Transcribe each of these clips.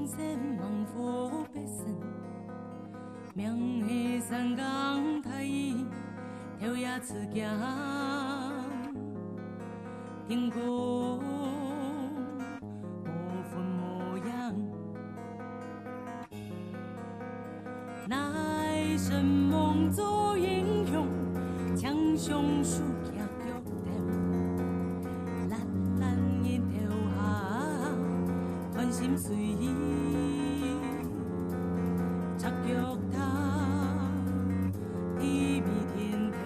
山望佛北山，明黑山岗太跳呀刺江，天空我分模样，乃神梦做英雄，强雄树脚脚头，蓝蓝一条下，宽心随插脚他，地比天头。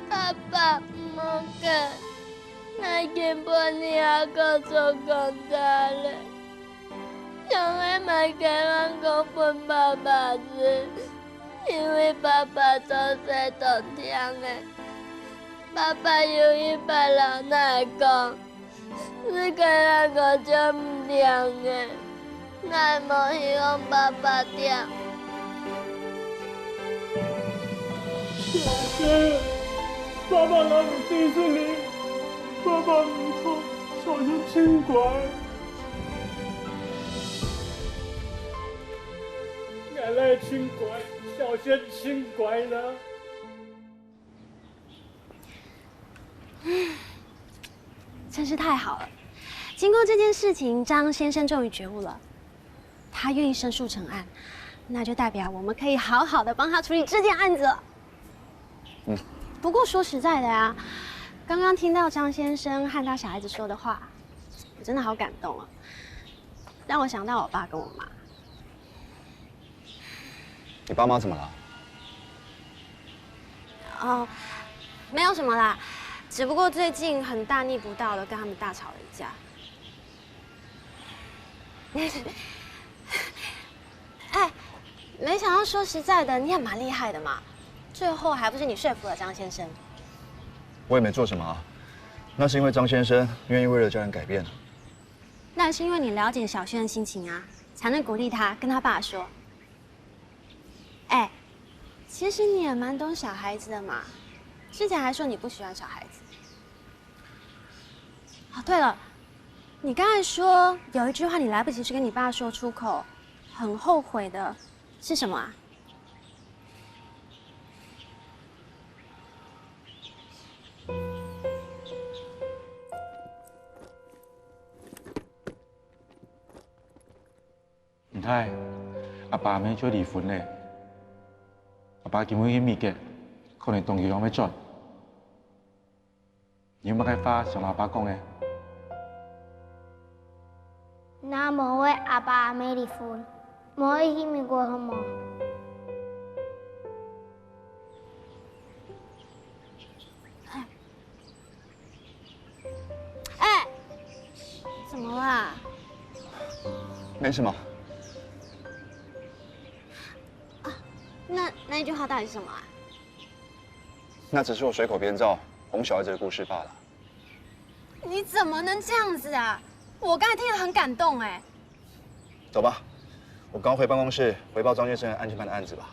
爸爸，冇嘅，我見半年個做工作咧，想要買給我嗰份爸爸子，因為爸爸做細當聽嘅，爸爸有一擺老奶講，你給我個做唔聽嘅，我冇希望爸爸聽。爸爸让我支持你，爸爸唔错，小心轻拐。俺来轻拐，小心轻拐了。真是太好了！经过这件事情，张先生终于觉悟了，他愿意申诉成案，那就代表我们可以好好的帮他处理这件案子了。不过说实在的啊，刚刚听到张先生和他小孩子说的话，我真的好感动啊，让我想到我爸跟我妈。你爸妈怎么了？哦，没有什么啦，只不过最近很大逆不道的跟他们大吵了一架。哎，没想到说实在的，你也蛮厉害的嘛。最后还不是你说服了张先生？我也没做什么啊，那是因为张先生愿意为了家人改变啊。那是因为你了解小轩的心情啊，才能鼓励他跟他爸说。哎，其实你也蛮懂小孩子的嘛，之前还说你不喜欢小孩子。哦，对了，你刚才说有一句话你来不及去跟你爸说出口，很后悔的，是什么啊？唔睇，阿爸咪做離婚咧，阿爸見到啲物件，可能動機有咩做？你有乜嘅話想阿爸講嘅？那冇為阿爸阿妹離婚，冇去見面過好冇？哎，怎么啦？没什么。那一句话到底是什么啊？那只是我随口编造哄小孩子的故事罢了。你怎么能这样子啊？我刚才听得很感动哎。走吧，我刚回办公室回报张先生安全班的案子吧。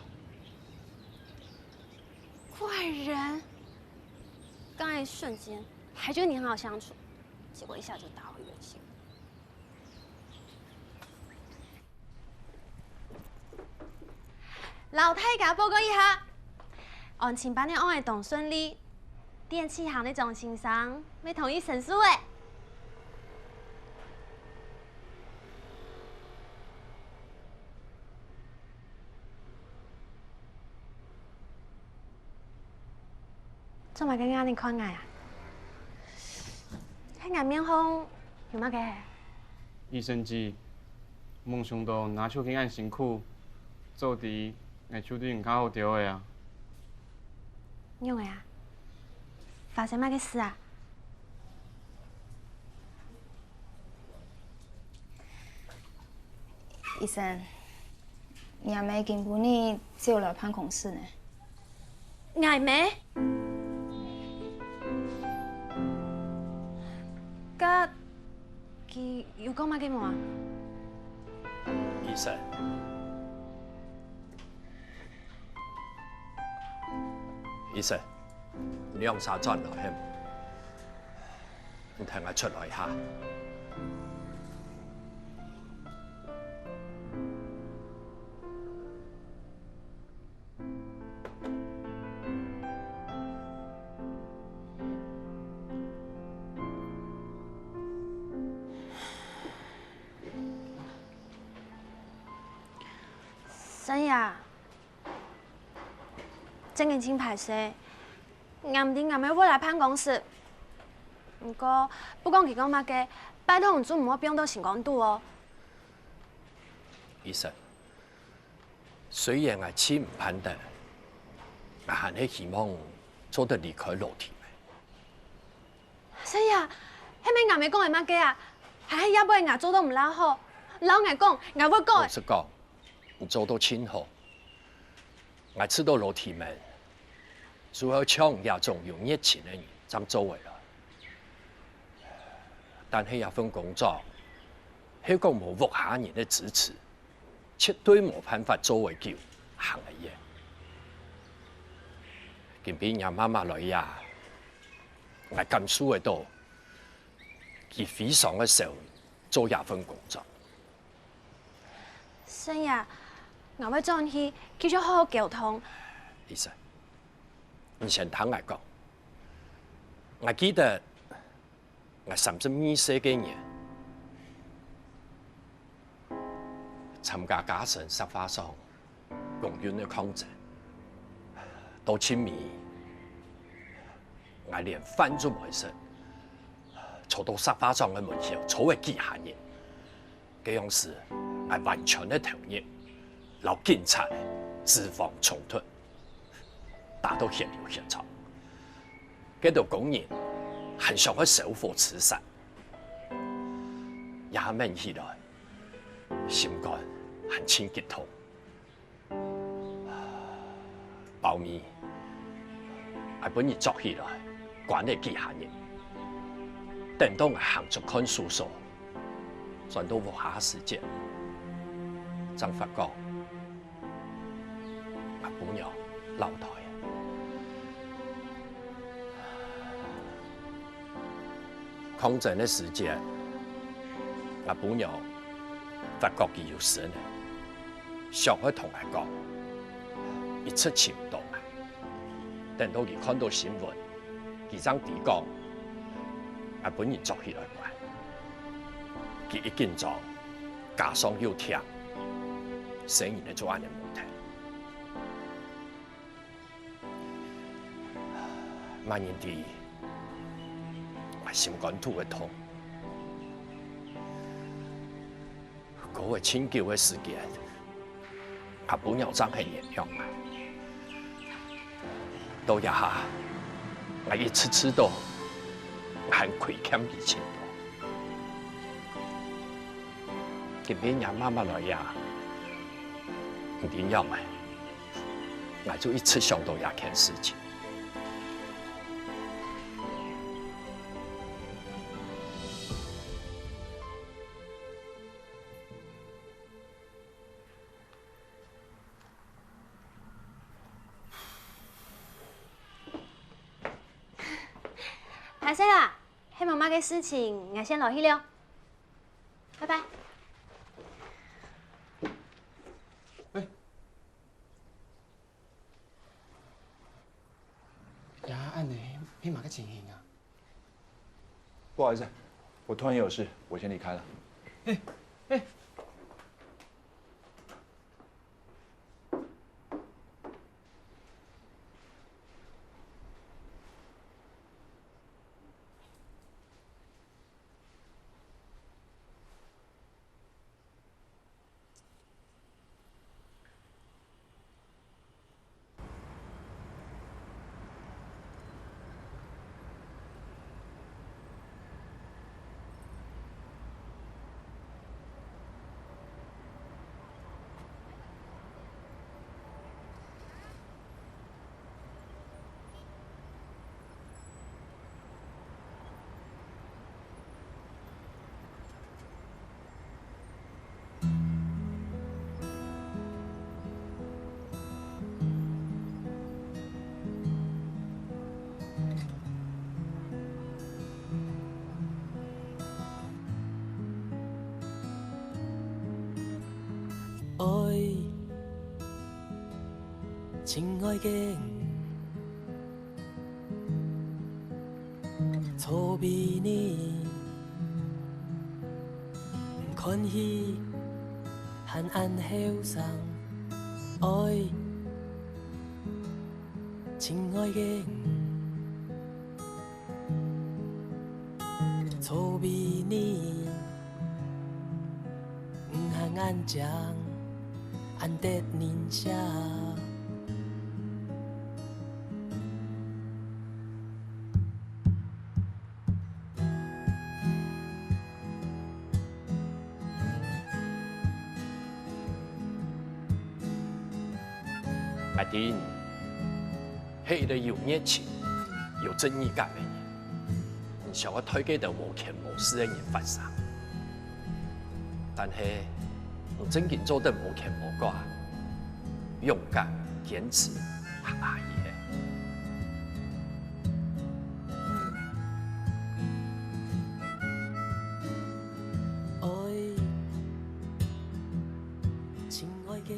怪人，刚才一瞬间还觉得你很好相处，结果一下就打回原形。老太家报告一下，案情办理案的动顺利，电器行的总经商要同意申诉诶。做乜嘅眼你看我啊？喺眼面红有乜嘅？医生姊，梦想到拿手去按辛苦，做伫眼手对较好调的啊。用嘅啊？发生乜嘅事啊？医生，伢妹根本呢照来办公室呢。艾妹？甲佢有讲乜嘅冇啊？醫生，醫生，兩沙轉來係冇？你聽我出來下。真呀，真嘅真歹勢，啱啲啱要回來辦公室。不過不講佢講乜嘅，拜託唔准唔好變到成功度哦。醫生，雖然我錢唔攀得，我還係希望做得離開樓梯嘅。真呀，係咪啱咪講係乜嘅啊？係要不然我做到唔拉好，老我講我會講。老實講，你做到真好，我知道樓梯們如何搶那種有熱情的人咁做為啦。但係那份工作，係個冇屋下人的支持，絕對冇辦法做為叫行嘅嘢。見邊人媽媽來呀，我咁輸嘅多，佢非常嘅時候做那份工作。真呀，我會轉去繼續好好溝通。醫生，你先聽我講，我記得我32歲嘅年參加嘉誠石花莊公園嘅抗爭，到前面我連飯都冇食，坐到石花莊嘅門口坐嘅幾下人，嗰樣時我完全嘅投入，留警察自防衝突。打到血流現場，嗰度工人很想去收貨刺殺，也問起來，心肝很清激痛，包面我本意作起來，管理幾下人，等到我行出看守所，轉到無下時間，才發覺我本有留台。抗爭的時間，我本有發覺佢有神的，想去同佢講，一出情唔到啊！等到佢看到新聞，佢張地講，我本人作起來怪，佢一緊張，加上又聽，生意的做安尼問題，萬年地。心肝肚嘅痛，嗰個拯救嘅時間，我本有真係嚴重啊！到一下，我一次次都很虧欠以前多。今邊人媽媽來呀，唔點樣啊？我就一次想到那件事情。歹勢啦，喺媽媽嘅事情，我先落去了，拜拜。安尼，你嘛个情形啊？不好意思，我突然也有事，我先离开了。哎，爱，亲爱的，错别你，欢喜和安后生，爱，亲爱的，错别你，和安将。安得人生，阿丁，迄个有热情、有正义感的人，唔像我推荐的无权无势的人发生，但是。真正做得无牵无挂，勇敢、坚持、和爱的。爱，亲爱的。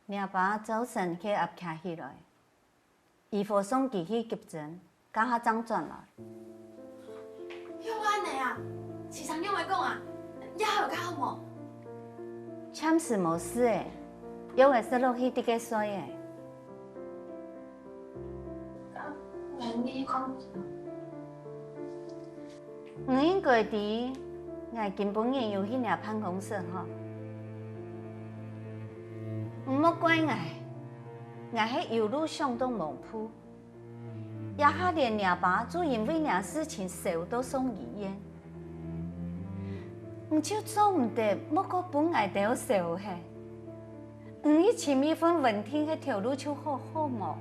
娘爸早晨去压徛起来，姨父送佢去急诊，刚下张转来。又安尼啊？市长用话讲啊，也还有较好无？暂时无事诶，药会塞落去滴个水诶。万一讲，唔应该伫，我根本也有迄领办公室吼。唔莫怪我，我迄油路上都无铺，也下连娘爸就因为两事情受到送医院，唔就做唔得，莫个本来就受嘿。伊前面份问题迄条路就好好无。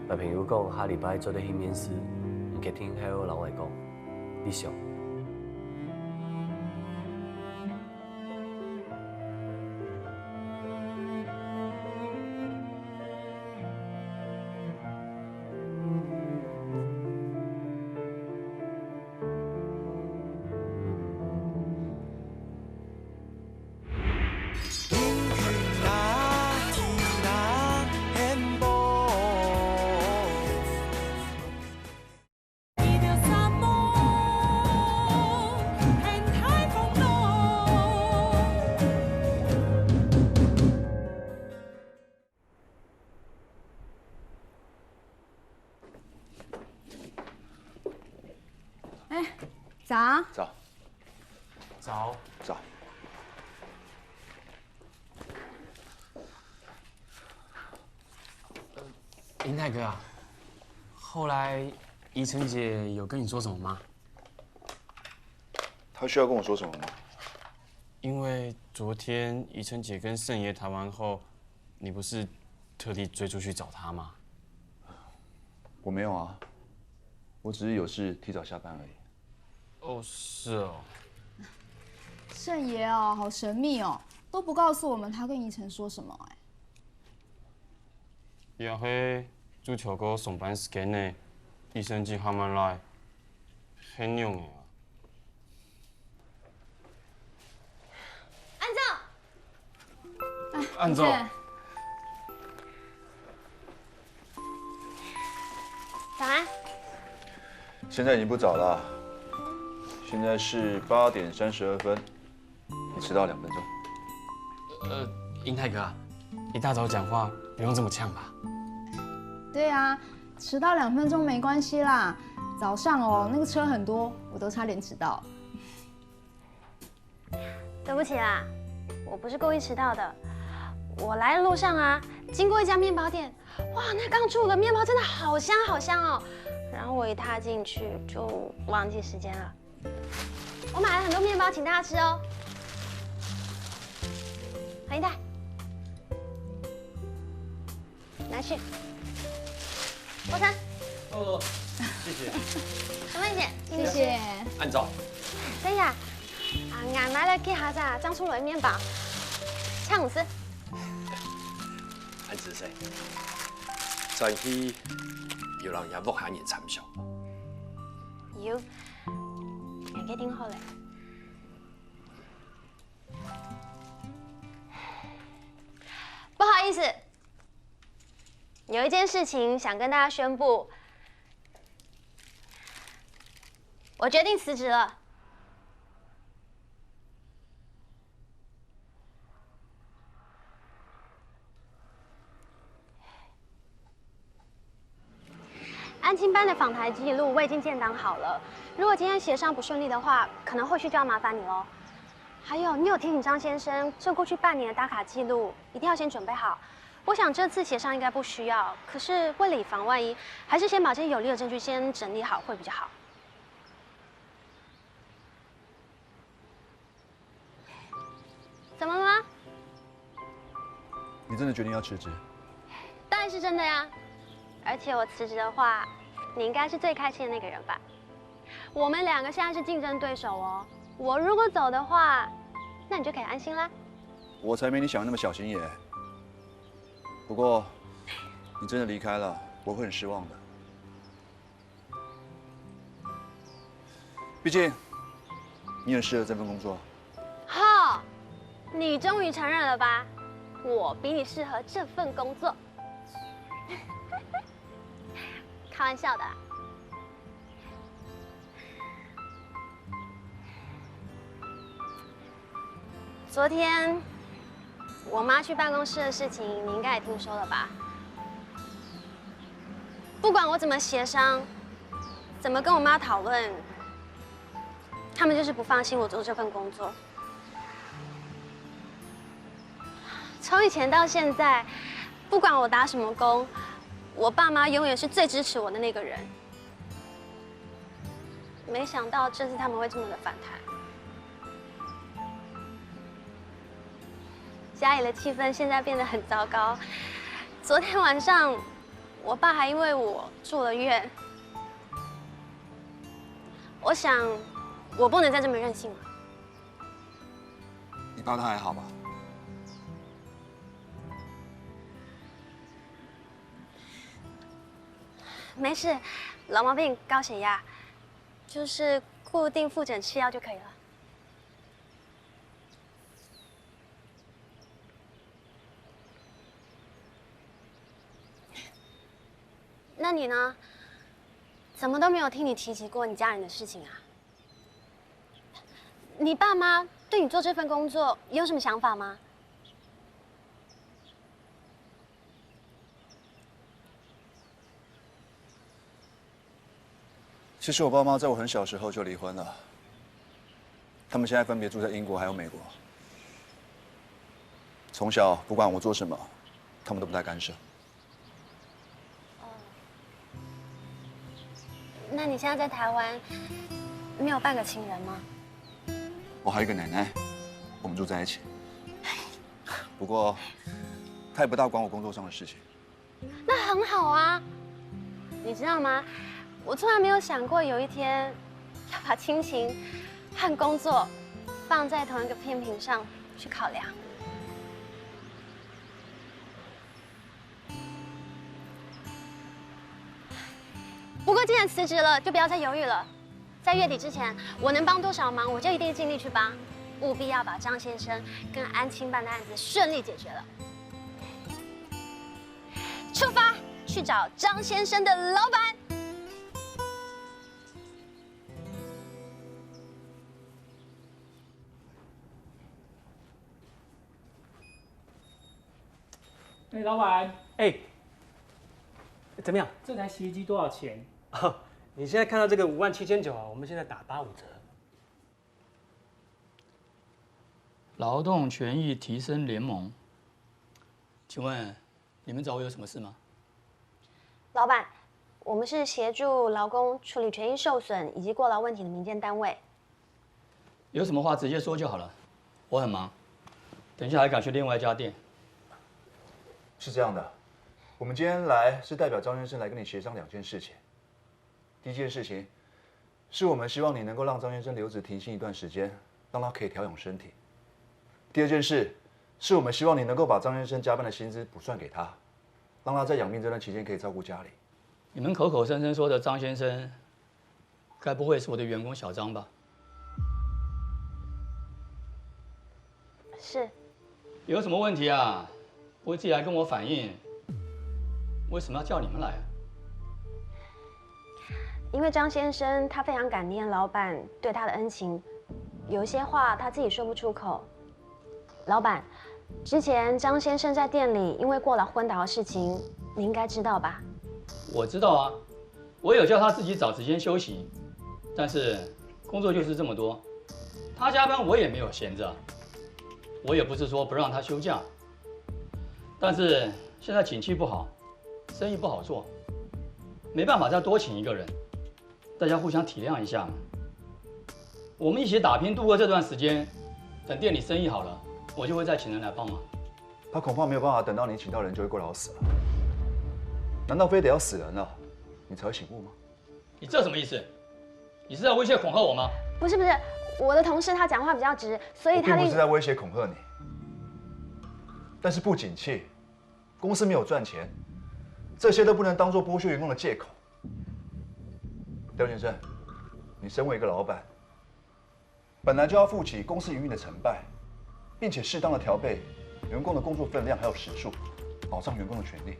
我朋友讲下礼拜做得去面试，唔记听迄个老外讲，你上。早。早。早。早。林泰哥啊，后来宜晨姐有跟你说什么吗？她需要跟我说什么吗？因为昨天宜晨姐跟盛爷谈完后，你不是特地追出去找她吗？我没有啊，我只是有事提早下班而已。哦，是哦。盛爷哦，好神秘哦，都不告诉我们他跟宜晨说什么哎。也迄足球哥上班时间内，宜晨姐喊我来，很用的啊。按照。按照。早安。现在已经不早了，现在是8点32分，你迟到2分钟。英泰哥啊，一大早讲话不用这么呛吧？对啊，迟到2分钟没关系啦。早上哦，那个车很多，我都差点迟到。对不起啦，我不是故意迟到的。我来的路上啊，经过一家面包店，哇，那刚出炉的面包真的好香好香哦。然后我一踏进去就忘记时间了。我买了很多面包，请大家吃哦。何一泰，拿去。郭晨。哦，谢谢。陈慧姐，谢谢。按照。对呀，俺买了给孩子张出炉的面包，呛死。安子生，早起有人也不喊你参详。有，俺给听好嘞。不好意思，有一件事情想跟大家宣布，我决定辞职了。安亲班的访谈记录我已经建档好了，如果今天协商不顺利的话，可能后续就要麻烦你喽。还有，你有提醒张先生，这过去半年的打卡记录一定要先准备好。我想这次协商应该不需要，可是为了以防万一，还是先把这些有利的证据先整理好会比较好。怎么了吗？你真的决定要辞职？当然是真的呀。而且我辞职的话，你应该是最开心的那个人吧？我们2个现在是竞争对手哦。我如果走的话，那你就可以安心啦。我才没你想的那么小心眼。不过，你真的离开了，我会很失望的。毕竟，你很适合这份工作。好，你终于承认了吧？我比你适合这份工作。开玩笑的。昨天我妈去办公室的事情，你应该也听说了吧？不管我怎么协商，怎么跟我妈讨论，他们就是不放心我做这份工作。从以前到现在，不管我打什么工，我爸妈永远是最支持我的那个人。没想到这次他们会这么的反弹。家里的气氛现在变得很糟糕。昨天晚上，我爸还因为我住了院。我想，我不能再这么任性了。你爸他还好吧？没事，老毛病，高血压，就是固定复诊吃药就可以了。那你呢？怎么都没有听你提及过你家人的事情啊？你爸妈对你做这份工作有什么想法吗？其实我爸妈在我很小时候就离婚了。他们现在分别住在英国还有美国。从小不管我做什么，他们都不太干涉。那你现在在台湾没有半个亲人吗？我还有一个奶奶，我们住在一起。不过，她也不大管我工作上的事情。那很好啊。你知道吗？我从来没有想过有一天要把亲情和工作放在同一个天平上去考量。不过既然辞职了，就不要再犹豫了。在月底之前，我能帮多少忙，我就一定尽力去帮，务必要把张先生跟安亲办的案子顺利解决了。出发去找张先生的老板。哎，老板，哎，怎么样？这台洗衣机多少钱？哦，你现在看到这个57900啊，我们现在打85折。劳动权益提升联盟，请问你们找我有什么事吗？老板，我们是协助劳工处理权益受损以及过劳问题的民间单位。有什么话直接说就好了，我很忙，等一下还赶去另外一家店。是这样的，我们今天来是代表张先生来跟你协商2件事情。第一件事情，是我们希望你能够让张先生留职停薪一段时间，让他可以调养身体。第二件事，是我们希望你能够把张先生加班的薪资补算给他，让他在养病这段期间可以照顾家里。你们口口声声说的张先生，该不会是我的员工小张吧？是。有什么问题啊？不会自己来跟我反映，为什么要叫你们来啊？因为张先生他非常感念老板对他的恩情，有一些话他自己说不出口。老板，之前张先生在店里因为过劳昏倒的事情，你应该知道吧？我知道啊，我有叫他自己找时间休息，但是工作就是这么多，他加班我也没有闲着，我也不是说不让他休假，但是现在景气不好，生意不好做，没办法再多请一个人，大家互相体谅一下嘛。我们一起打拼度过这段时间，等店里生意好了，我就会再请人来帮忙。他恐怕没有办法等到你请到人就会过劳死了。难道非得要死人了，你才会醒悟吗？你这什么意思？你是在威胁恐吓我吗？不是不是，我的同事他讲话比较直，所以他我并不是在威胁恐吓你。但是不景气，公司没有赚钱，这些都不能当作剥削员工的借口。廖先生，你身为一个老板，本来就要负起公司营运的成败，并且适当的调配员工的工作分量还有时数，保障员工的权利。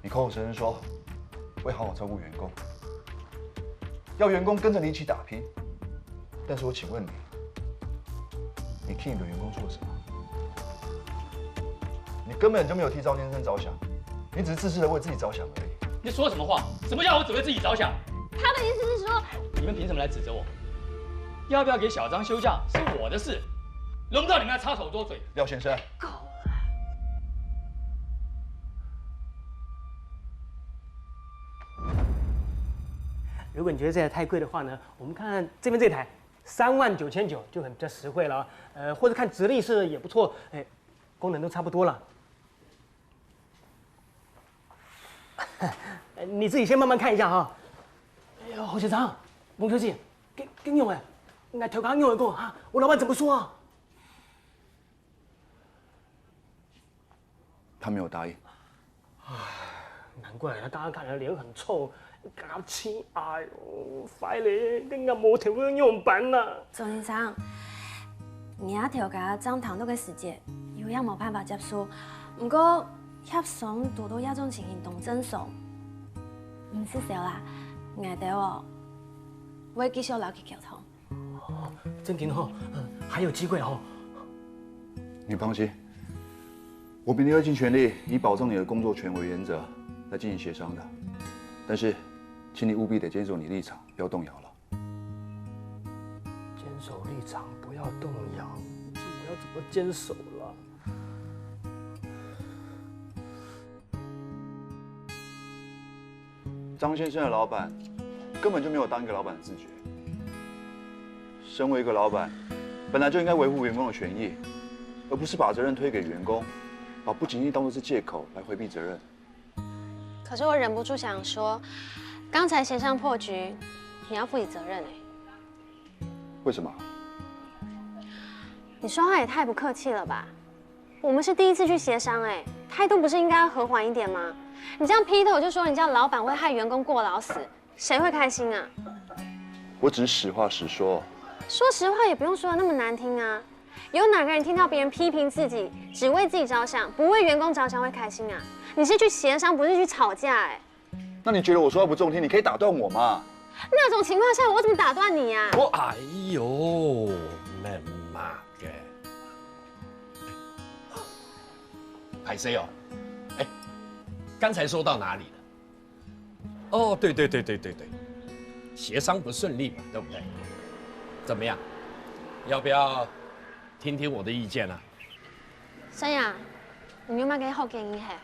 你口口声声说会好好照顾员工，要员工跟着你一起打拼，但是我请问你，你替你的员工做了什么？你根本就没有替张先生着想，你只是自私的为自己着想而已。你说什么话？什么叫我只为自己着想？他的意思是说，你们凭什么来指责我？要不要给小张休假是我的事，轮不到你们来插手多嘴。廖先生，够了。如果你觉得这台太贵的话呢，我们看看这边这台39900就很比较实惠了。或者看直立式也不错，功能都差不多了。你自己先慢慢看一下哈。哎呦，侯小长，孟小姐，跟用我调岗用一个哈，我老板怎么说啊？他没有答应。难怪他刚刚看起来脸很臭。搞气，哎呦，快咧，跟我无条件用办啦。周先生，硬调价涨糖多嘅时节，有影冇办法接受。不过协商多多亚种情形同真相，唔是少啦，挨得哦，我会继续留去沟通。哦，真挺好，还有机会哦。你放心，我必定会尽全力以保障你的工作权为原则来进行协商的，但是。请你务必得坚守你立场，不要动摇了。长不要动摇，这我要怎么坚守了？张先生的老板根本就没有当一个老板的自觉。身为一个老板，本来就应该维护员工的权益，而不是把责任推给员工，把不景气当作是借口来回避责任。可是我忍不住想说，刚才协商破局，你要负起责任哎。为什么？你说话也太不客气了吧？我们是第一次去协商哎，态度不是应该要和缓一点吗？你这样劈头就说人家老板会害员工过劳死，谁会开心啊？我只是实话实说。说实话也不用说的那么难听啊。有哪个人听到别人批评自己，只为自己着想，不为员工着想会开心啊？你是去协商，不是去吵架哎。那你觉得我说话不中听，你可以打断我吗？那种情况下，我怎么打断你呀？哎呦，慢慢的，海谁哦？哎，刚才说到哪里了？哦，对，协商不顺利嘛，对不对？怎么样？要不要听听我的意见啊？生呀，你有没有给好建议嘿？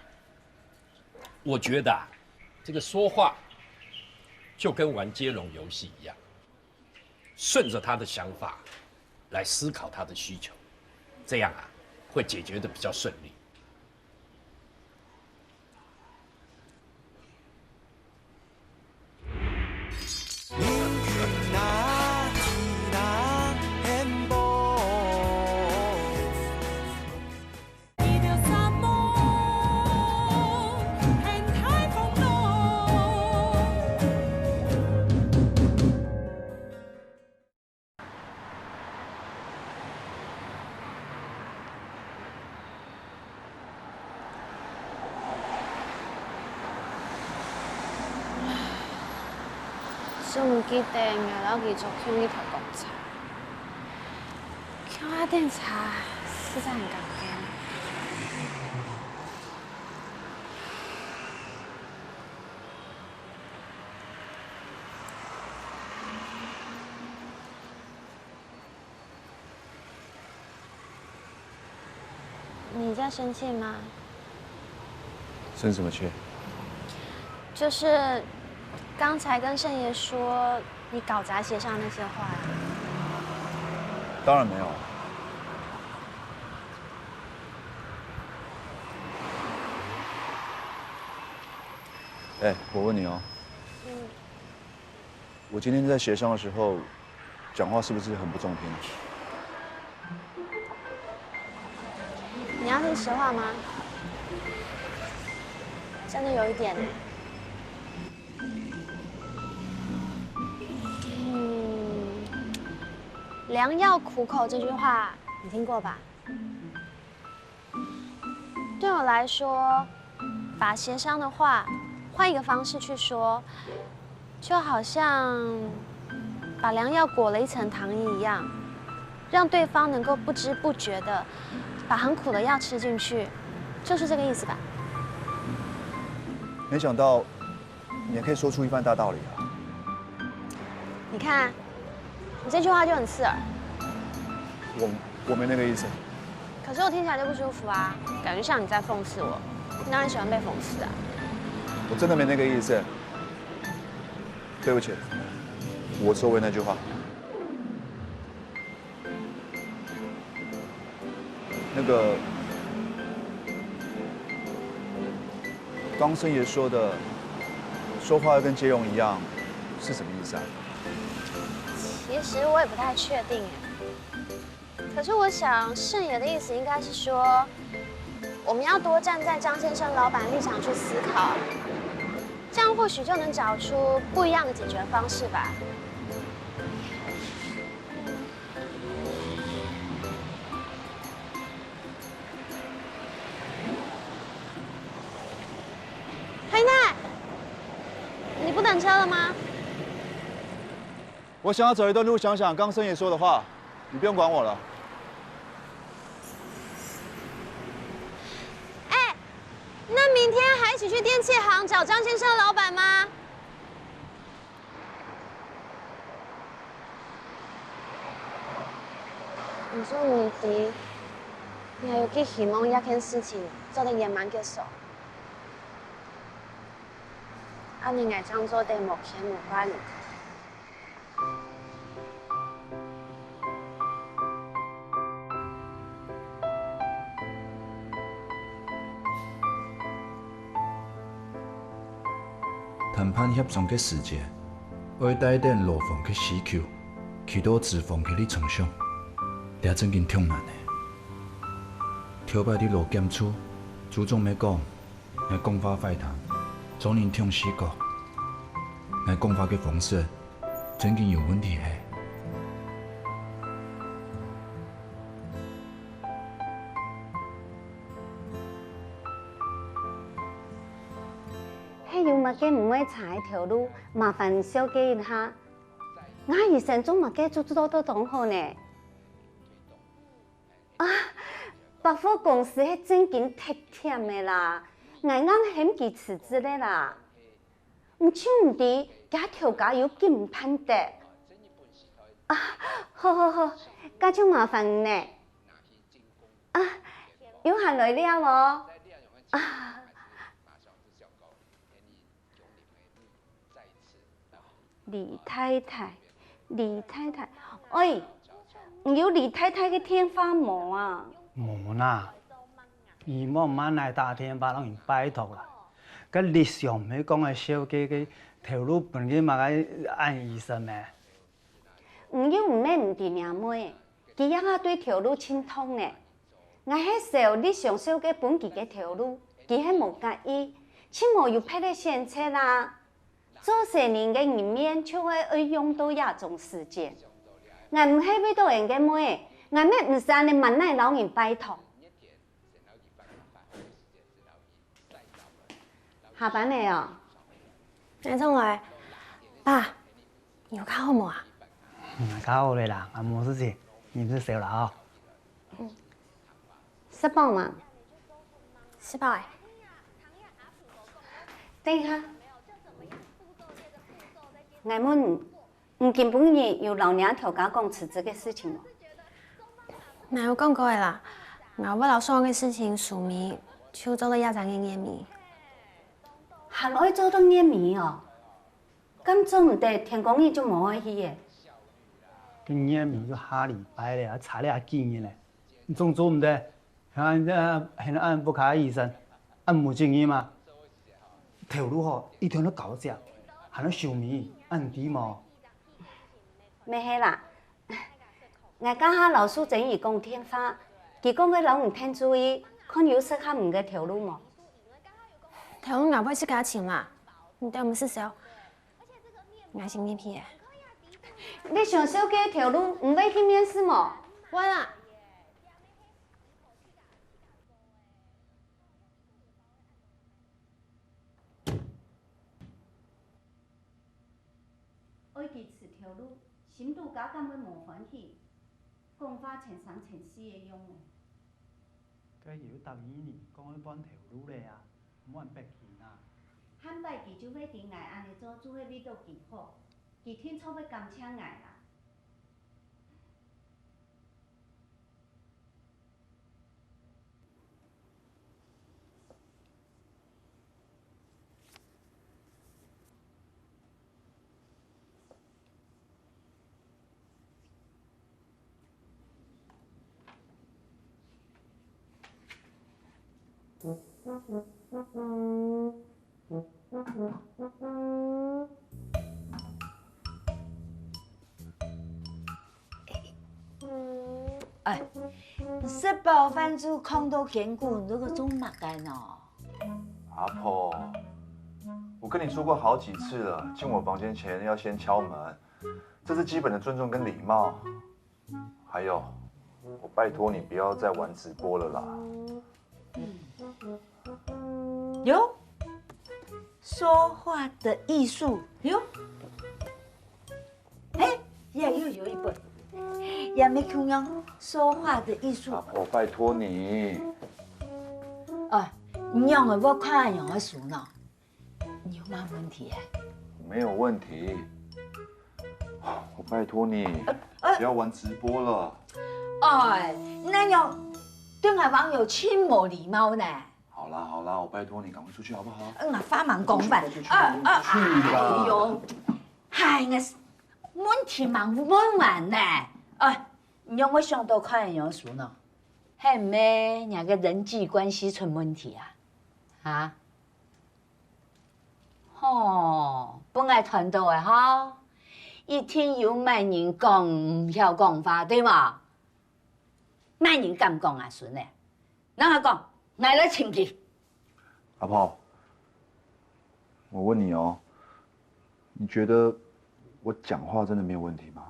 我觉得啊，这个说话就跟玩接龙游戏一样，顺着他的想法来思考他的需求，这样啊会解决的比较顺利。仲記訂嘅樓繼續 Q 呢台國茶，Q 下電茶是真係咁嘅。你在生氣嗎？生什麼氣？就是。刚才跟盛爷说你搞砸协商那些话，当然没有。哎，我问你哦，我今天在协商的时候，讲话是不是很不中听？你要听实话吗？真的有一点。良药苦口这句话你听过吧？对我来说，把协商的话换一个方式去说，就好像把良药裹了一层糖衣一样，让对方能够不知不觉的把很苦的药吃进去，就是这个意思吧？没想到你也可以说出一番大道理啊！你看。你这句话就很刺耳。我没那个意思。可是我听起来就不舒服啊，感觉像你在讽刺我。你哪里喜欢被讽刺啊？我真的没那个意思。对不起，我收回那句话。那个，刚生爷说的，说话要跟接龙一样，是什么意思啊？其实我也不太确定哎，可是我想盛爷的意思应该是说，我们要多站在张先生老板立场去思考，这样或许就能找出不一样的解决方式吧。黑奈，你不等车了吗？我想要走一段路，想想刚生爷说的话，你不用管我了。哎，那明天还一起去电器行找张先生的老板吗？我说你弟，你还有去希望一件事情做得圆满结束。啊，你爱这样做得无偏无怪你。谈判协商嘅时节，我带点罗凤去死求，去到脂肪去你床上，俩真经痛难的。挑摆伫罗检处，朱总要讲，我讲法快谈，总人痛死个，我讲法嘅方式真经有问题嘿。有物嘅唔会查一条路，麻烦小姐一下。我医生做物嘅做都懂好呢。啊，百货公司係正經貼貼嘅啦，我啱險佢辭職咧啦。唔像唔啲假條價有咁攀得。啊，好，咁就麻煩呢。啊，有下來了喎。啊。李太太，哎，有李太太嘅天花冇啊？冇啦，姨莫唔啱嚟打電話，讓人拜託啦。個日常唔係講係小姐嘅條路本嘅嘛個按醫生咩？唔要唔咩唔掂阿妹，佢一下對條路清通呢。我迄時候日常小姐本佢嘅條路，佢係冇介意，起碼要派啲先車啦。做成年嘅人面就會愛用到這種時間，我唔係為到人嘅妹，我咩唔使你問你老人拜託。下班了哦。你仲來，爸，你有考好冇啊？考好了啦，我冇事情，你不是瘦了啊？失報嘛？失報誒。等一下。我們唔見本日有老娘調價講辭職嘅事情喎。哪有講過嘅啦？我為了雙嘅事情署名，就做了一張嘅驗面。還愛做到驗面哦？咁做唔得，天公爺就冇愛去嘅。個驗面要下禮拜咧，查你下經驗咧，你仲做唔得？現按不卡醫生，按冇經驗嘛？條路嗬，一條都搞正，還能署名。按啲嘛？咩係啦？我家下老蘇整義講天花，佢講佢老唔聽注意，看有適合唔嘅條路冇？條路我會去加錢啦，你對我們是少，我先面皮嘅。你想小嘅條路唔會去面試冇？會啦。愛佢辭條路，深度假根本冇歡喜，講話全三全四嘅用嘅。佢要答應你講一幫條路嚟啊，冇人逼佢啊。喊拜佢就會點捱安尼做，就會遇到佢好，佢天初會咁請捱啦。哎，食饱饭就看到坚固，你这个做乜干呢？阿婆，我跟你说过好几次了，进我房间前要先敲门，这是基本的尊重跟礼貌。还有，我拜托你不要再玩直播了啦。有说话的艺术有，哎，也又有一本，也没同样说话的艺术。我拜托你。哎，你让我看样的书呢？你有嘛问题？没有问题。我拜托你，不要玩直播了。哎，那样对外网友轻无礼貌呢。好啦好啦，我拜托你赶快出去好不好？我帮忙讲吧。去啦！哎呦，嗨，我问题忙不问完呢。哎，你让我想到看样书呢，还没两个人际关系出问题啊？啊？哦，本来团队的哈，一天有万人讲唔晓讲话，对嘛？万人敢讲啊，孙嘞？啷个讲？来了请去。阿炮，我问你哦，你觉得我讲话真的没有问题吗？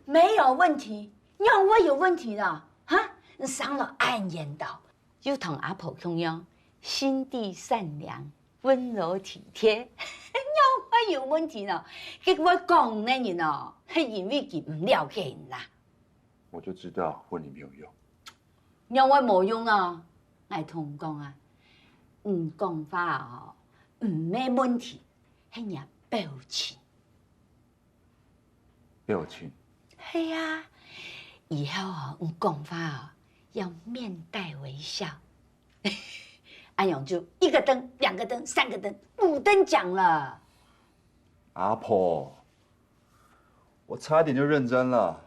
没有问题，让我有问题了哈？你上了暗言道，又同阿婆同样，心地善良。温柔体贴，让我有问题呢。结果讲呢人哦，是因为佢唔了解人啦。我就知道问你没有用。让我冇用啊！我同讲啊，唔讲话哦，唔咩问题，係人表情。表情。係啊，以後哦，唔講話哦，要面帶微笑。安永就1個燈、2個燈、3個燈、5燈獎了。阿婆，我差點就認真了。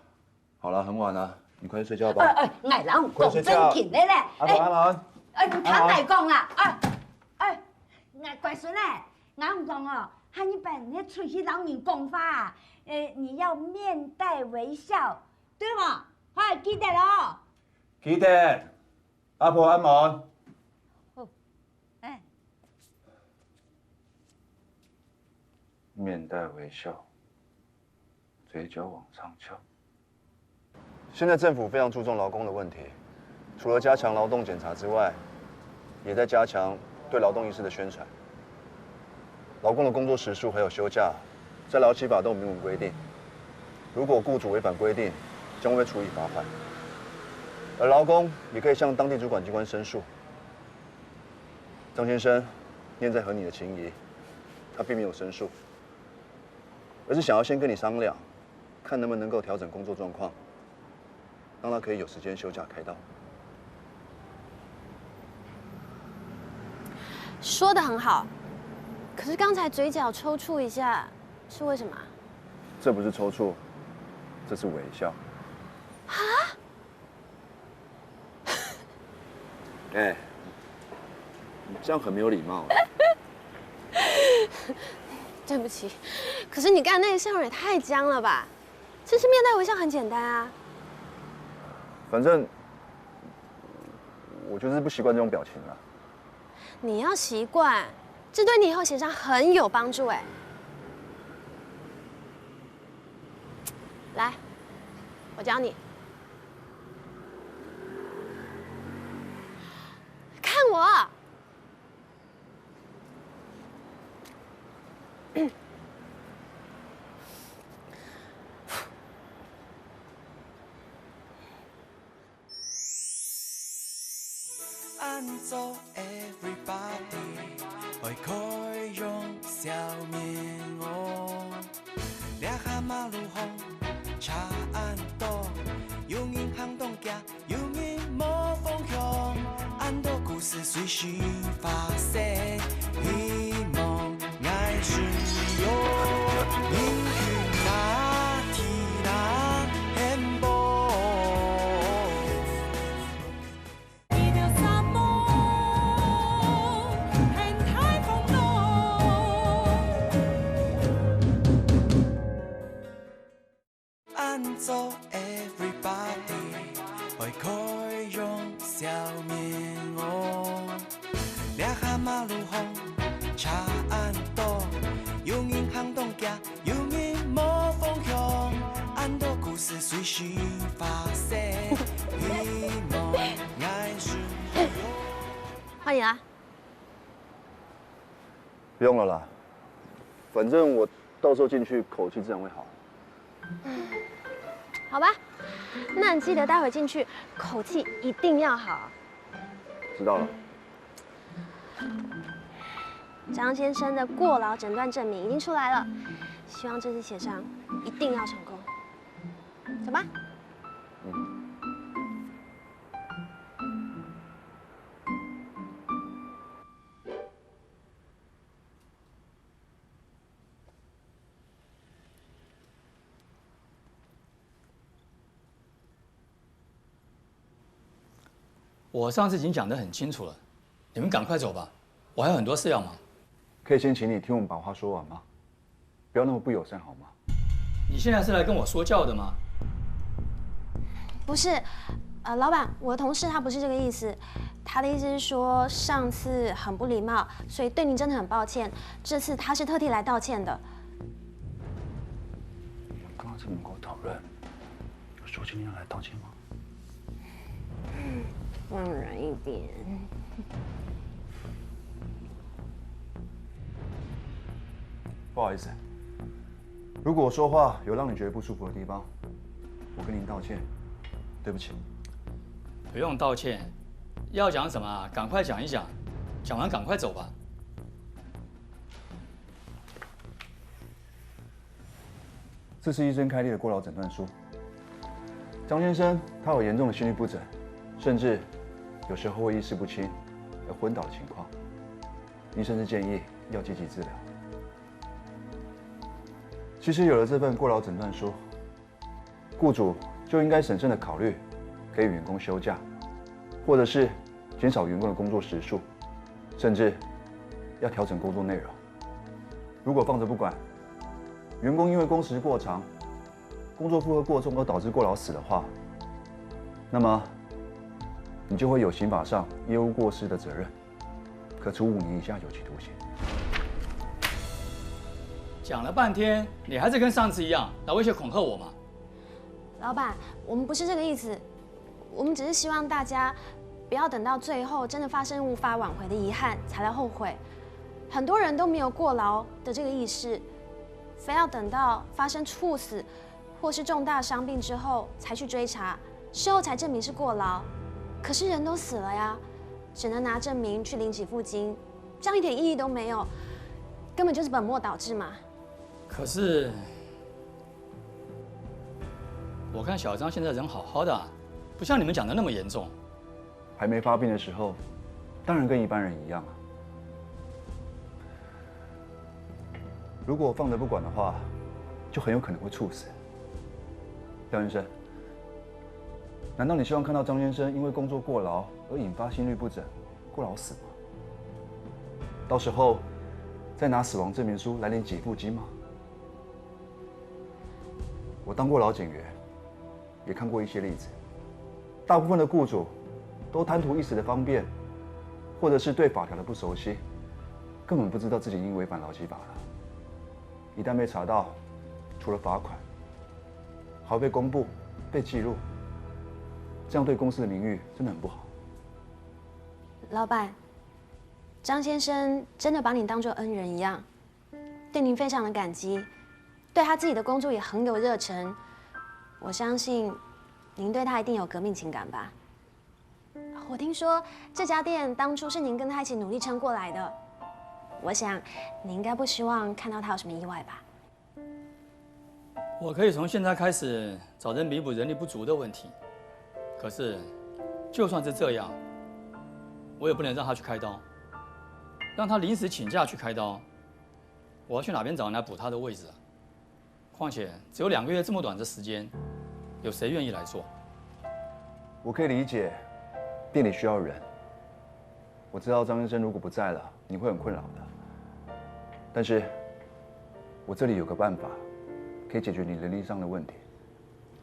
好了，很晚了，你快去睡覺吧。我老講正經的咧。阿婆，安安。你躺嚟講啦。我乖孫咧，我唔講哦，喊你本你出去老人講話，你要面帶微笑，對嗎？好，記得咯。記得。阿婆安眠。面带微笑，嘴角往上翘。现在政府非常注重劳工的问题，除了加强劳动检查之外，也在加强对劳动意识的宣传。劳工的工作时数还有休假，在劳基法都有明文规定。如果雇主违反规定，将会被处以罚款。而劳工也可以向当地主管机关申诉。张先生念在和你的情谊，他并没有申诉。而是想要先跟你商量，看能不能够调整工作状况，让他可以有时间休假开刀。说得很好，可是刚才嘴角抽搐一下，是为什么？这不是抽搐，这是微笑。啊？哎，你这样很没有礼貌。对不起，可是你刚才那个笑容也太僵了吧？其实面带微笑很简单啊。反正我就是不习惯这种表情了。你要习惯，这对你以后协商很有帮助哎。来，我教你，看我。按走 everybody， 会开用笑面哦。两下马路红，车按多，有人行动行，有人无方向。按多故事随时发生，希望爱顺用，命运那天那很薄。做 everybody， 会开用笑面哦。两下马路红，车按多，有人行动行，有人无方向。按多故事随时发生，希望爱顺换你啦。不用了啦，反正我到时候进去口气自然会好。好吧，那你记得待会进去口气一定要好。知道了。张先生的过劳诊断证明已经出来了，希望这次协商一定要成功。走吧。嗯。我上次已经讲得很清楚了，你们赶快走吧，我还有很多事要忙。可以先请你听我们把话说完吗？不要那么不友善好吗？你现在是来跟我说教的吗？不是，老板，我的同事他不是这个意思，他的意思是说上次很不礼貌，所以对您真的很抱歉。这次他是特地来道歉的。刚刚在门口讨论，有说今天要来道歉吗？放软一点。不好意思，如果我说话有让你觉得不舒服的地方，我跟您道歉，对不起。不用道歉，要讲什么赶快讲一讲，讲完赶快走吧。这是医生开立的过劳诊断书。张先生他有严重的心律不整，甚至有时候会意识不清而昏倒的情况。医生是建议要积极治疗。其实有了这份过劳诊断书，雇主就应该审慎的考虑给予员工休假，或者是减少员工的工作时数，甚至要调整工作内容。如果放着不管，员工因为工时过长、工作负荷过重而导致过劳死的话，那么你就会有刑法上业务过失的责任，可处5年以下有期徒刑。讲了半天，你还是跟上次一样来威胁恐吓我吗？老板，我们不是这个意思，我们只是希望大家不要等到最后真的发生无法挽回的遗憾才来后悔。很多人都没有过劳的这个意识，非要等到发生猝死或是重大伤病之后才去追查，事后才证明是过劳。可是人都死了呀，只能拿证明去领给付金，这样一点意义都没有，根本就是本末倒置嘛。可是，我看小张现在人好好的，不像你们讲的那么严重。还没发病的时候，当然跟一般人一样啊。如果我放着不管的话，就很有可能会猝死。廖先生，难道你希望看到张先生因为工作过劳而引发心律不整、过劳死吗？到时候再拿死亡证明书来领给付金吗？我当过老警员，也看过一些例子，大部分的雇主都贪图一时的方便，或者是对法条的不熟悉，根本不知道自己已经违反劳基法了。一旦被查到，除了罚款，还会被公布、被记录，这样对公司的名誉真的很不好。老板，张先生真的把你当作恩人一样，对您非常的感激，对他自己的工作也很有热忱。我相信您对他一定有革命情感吧？我听说这家店当初是您跟他一起努力撑过来的，我想你应该不希望看到他有什么意外吧？我可以从现在开始找人弥补人力不足的问题，可是就算是这样，我也不能让他去开刀，让他临时请假去开刀，我要去哪边找人来补他的位置啊？况且只有2个月这么短的时间，有谁愿意来做？我可以理解，店里需要人。我知道张先生如果不在了，你会很困扰的。但是，我这里有个办法，可以解决你人力上的问题，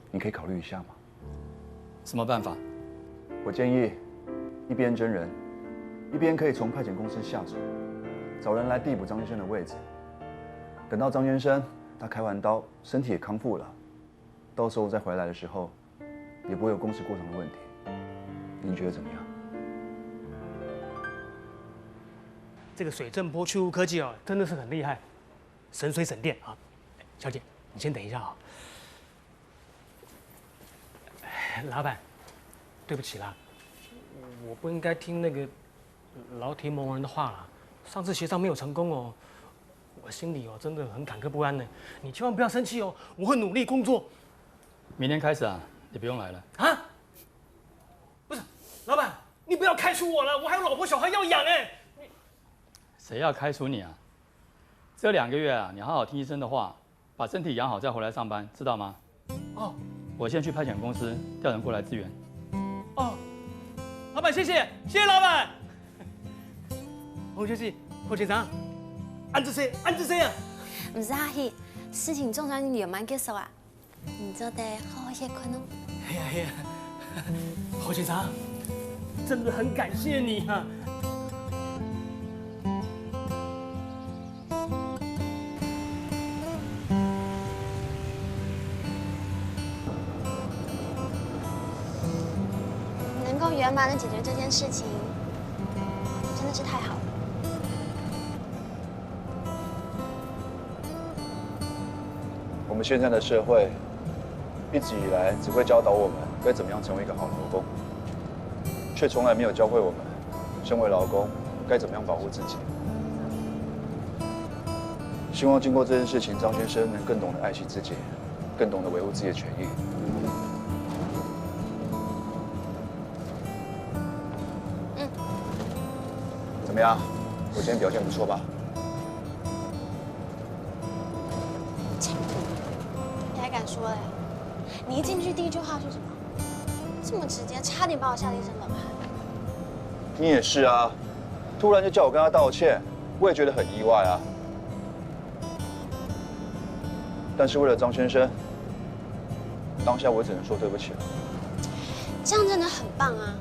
你可以考虑一下吗？什么办法？我建议，一边征人，一边可以从派遣公司下手，找人来递补张先生的位置。等到张先生他开完刀，身体也康复了，到时候再回来的时候，也不会有工时过长的问题。您觉得怎么样？这个水震波去污科技哦，真的是很厉害，省水省电啊！小姐，你先等一下啊。老板，对不起啦，我不应该听那个老铁某人的话啦。上次协商没有成功哦，我心里哦真的很坎坷不安呢。你千万不要生气哦，我会努力工作。明天开始啊，你不用来了啊？不是，老板，你不要开除我了，我还有老婆小孩要养哎。谁要开除你啊？这2个月啊，你好好听医生的话，把身体养好再回来上班，知道吗？哦，我先去派遣公司调人过来支援。哦，老板板，谢谢老板。洪学士、霍先生，安子谁啊？唔是阿希，事情总算圆满结束啊，你做得好好歇困哦。哎呀，侯先生，真的很感谢你啊！能够圆满的解决这件事情，真的是太好了。我们现在的社会，一直以来只会教导我们该怎么样成为一个好劳工，却从来没有教会我们，身为劳工该怎么样保护自己。希望经过这件事情，张先生能更懂得爱惜自己，更懂得维护自己的权益。怎么样？我今天表现不错吧？你还敢说嘞？你一进去第一句话是什么？这么直接，差点把我吓了一身冷汗。你也是啊，突然就叫我跟他道歉，我也觉得很意外啊。但是为了张先生，当下我只能说对不起了。这样真的很棒啊！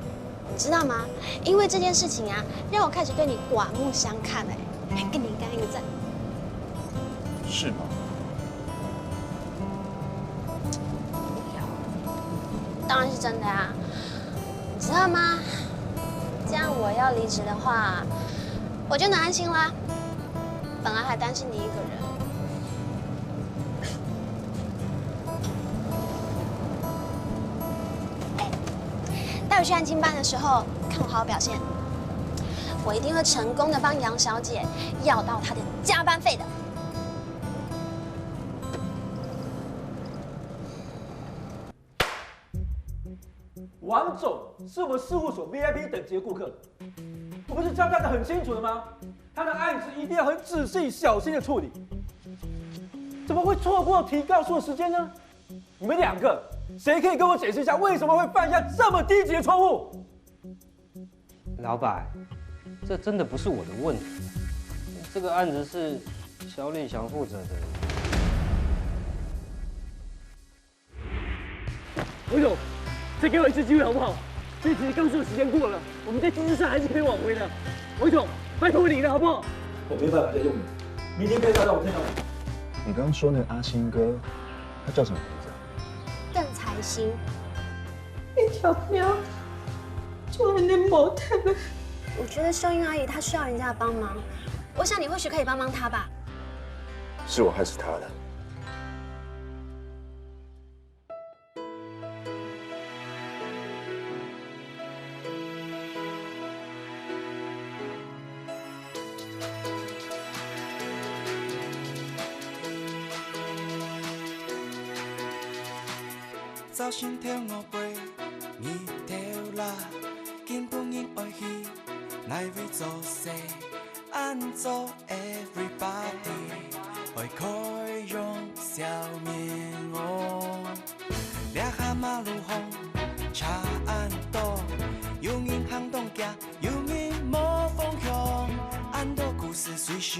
你知道吗？因为这件事情啊，让我开始对你刮目相看哎，还跟你干一个赞。是吗？当然是真的啊！你知道吗？这样我要离职的话，我就能安心啦。本来还担心你一个人。待会去安亲班的时候，看我好好表现，我一定会成功的帮杨小姐要到她的加班费的。王总是我们事务所 VIP 等级的顾客，我不是交代的很清楚了吗？他的案子一定要很仔细、小心的处理，怎么会错过提告诉的时间呢？你们两个，谁可以跟我解释一下，为什么会犯下这么低级的错误？老板，这真的不是我的问题，这个案子是肖立祥负责的。洪总，再给我一次机会好不好？这次刚说的时间过了，我们在经济上还是可以挽回的。洪总，拜托你了，好不好？我没办法再用你，明天可以再让我见到你。你刚刚说那个阿星哥，他叫什么名字？邓财星。那条命就你无谈了。我觉得秀英阿姨她需要人家的帮忙，我想你或许可以帮帮她吧。是我害死他的。走心跳五杯，二条啦，根本应爱去，乃为做事，按做 everybody， 会开容笑面哦。掠下马路风，车按多，有人行动行，有人无方向，按多故事随时。